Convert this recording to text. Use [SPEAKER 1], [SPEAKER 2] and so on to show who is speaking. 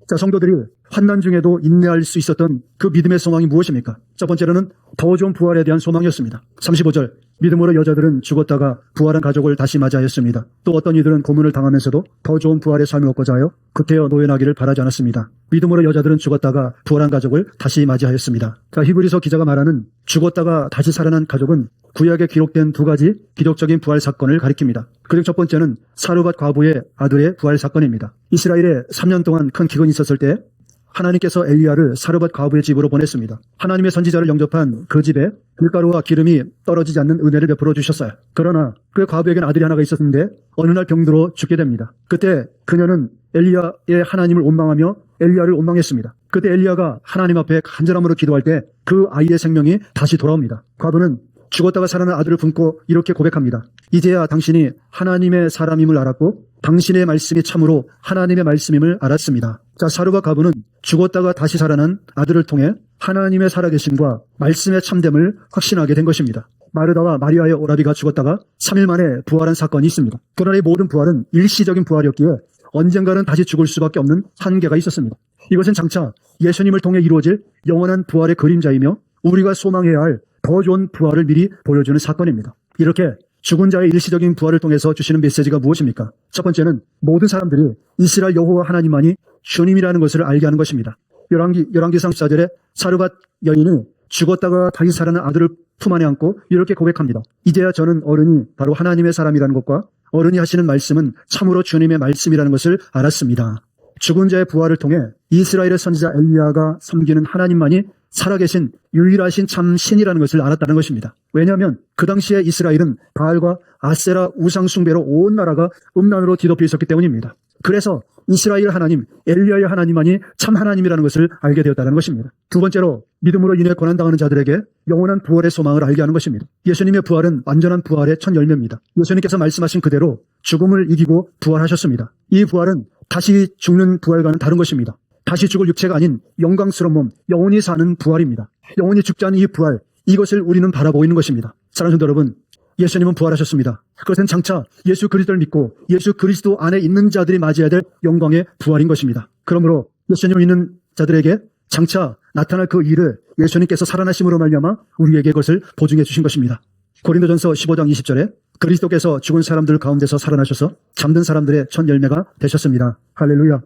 [SPEAKER 1] 자, 성도들이 환난 중에도 인내할 수 있었던 그 믿음의 소망이 무엇입니까? 첫 번째로는 더 좋은 부활에 대한 소망이었습니다. 35절, 믿음으로 여자들은 죽었다가 부활한 가족을 다시 맞이하였습니다. 또 어떤 이들은 고문을 당하면서도 더 좋은 부활의 삶을 얻고자 하여 구태여 노예나기를 바라지 않았습니다. 믿음으로 여자들은 죽었다가 부활한 가족을 다시 맞이하였습니다. 자, 히브리서 기자가 말하는 죽었다가 다시 살아난 가족은 구약에 기록된 두 가지 기독적인 부활 사건을 가리킵니다. 그중 첫 번째는 사르밧 과부의 아들의 부활 사건입니다. 이스라엘에 3년 동안 큰 기근이 있었을 때 하나님께서 엘리야를 사르밧 과부의 집으로 보냈습니다. 하나님의 선지자를 영접한 그 집에 밀가루와 기름이 떨어지지 않는 은혜를 베풀어 주셨어요. 그러나 그 과부에게는 아들이 하나가 있었는데 어느 날 병들어 죽게 됩니다. 그때 그녀는 엘리야의 하나님을 원망하며 엘리야를 원망했습니다. 그때 엘리야가 하나님 앞에 간절함으로 기도할 때 그 아이의 생명이 다시 돌아옵니다. 과부는 죽었다가 살아난 아들을 품고 이렇게 고백합니다. 이제야 당신이 하나님의 사람임을 알았고 당신의 말씀이 참으로 하나님의 말씀임을 알았습니다. 자, 사르밧 과부는 죽었다가 다시 살아난 아들을 통해 하나님의 살아계심과 말씀의 참됨을 확신하게 된 것입니다. 마르다와 마리아의 오라비가 죽었다가 3일 만에 부활한 사건이 있습니다. 그러나 이 모든 부활은 일시적인 부활이었기에 언젠가는 다시 죽을 수밖에 없는 한계가 있었습니다. 이것은 장차 예수님을 통해 이루어질 영원한 부활의 그림자이며 우리가 소망해야 할 더 좋은 부활을 미리 보여주는 사건입니다. 이렇게 죽은 자의 일시적인 부활을 통해서 주시는 메시지가 무엇입니까? 첫 번째는 모든 사람들이 이스라엘 여호와 하나님만이 주님이라는 것을 알게 하는 것입니다. 열왕기상 14절에 사르밧 여인이 죽었다가 다시 살아난 아들을 품 안에 안고 이렇게 고백합니다. 이제야 저는 어른이 바로 하나님의 사람이라는 것과 어른이 하시는 말씀은 참으로 주님의 말씀이라는 것을 알았습니다. 죽은 자의 부활을 통해 이스라엘의 선지자 엘리야가 섬기는 하나님만이 살아계신 유일하신 참 신이라는 것을 알았다는 것입니다. 왜냐하면 그 당시에 이스라엘은 바알과 아세라 우상 숭배로 온 나라가 음란으로 뒤덮여 있었기 때문입니다. 그래서 이스라엘 하나님, 엘리야의 하나님만이 참 하나님이라는 것을 알게 되었다는 것입니다. 두 번째로 믿음으로 인해 고난당하는 자들에게 영원한 부활의 소망을 알게 하는 것입니다. 예수님의 부활은 완전한 부활의 첫 열매입니다. 예수님께서 말씀하신 그대로 죽음을 이기고 부활하셨습니다. 이 부활은 다시 죽는 부활과는 다른 것입니다. 다시 죽을 육체가 아닌 영광스러운 몸, 영원히 사는 부활입니다. 영원히 죽지 않은 이 부활, 이것을 우리는 바라보고 있는 것입니다. 사랑하는 성도 여러분, 예수님은 부활하셨습니다. 그것은 장차 예수 그리스도를 믿고 예수 그리스도 안에 있는 자들이 맞이해야 될 영광의 부활인 것입니다. 그러므로 예수님을 믿는 자들에게 장차 나타날 그 일을 예수님께서 살아나심으로 말미암아 우리에게 그것을 보증해 주신 것입니다. 고린도전서 15장 20절에 그리스도께서 죽은 사람들 가운데서 살아나셔서 잠든 사람들의 첫 열매가 되셨습니다. 할렐루야.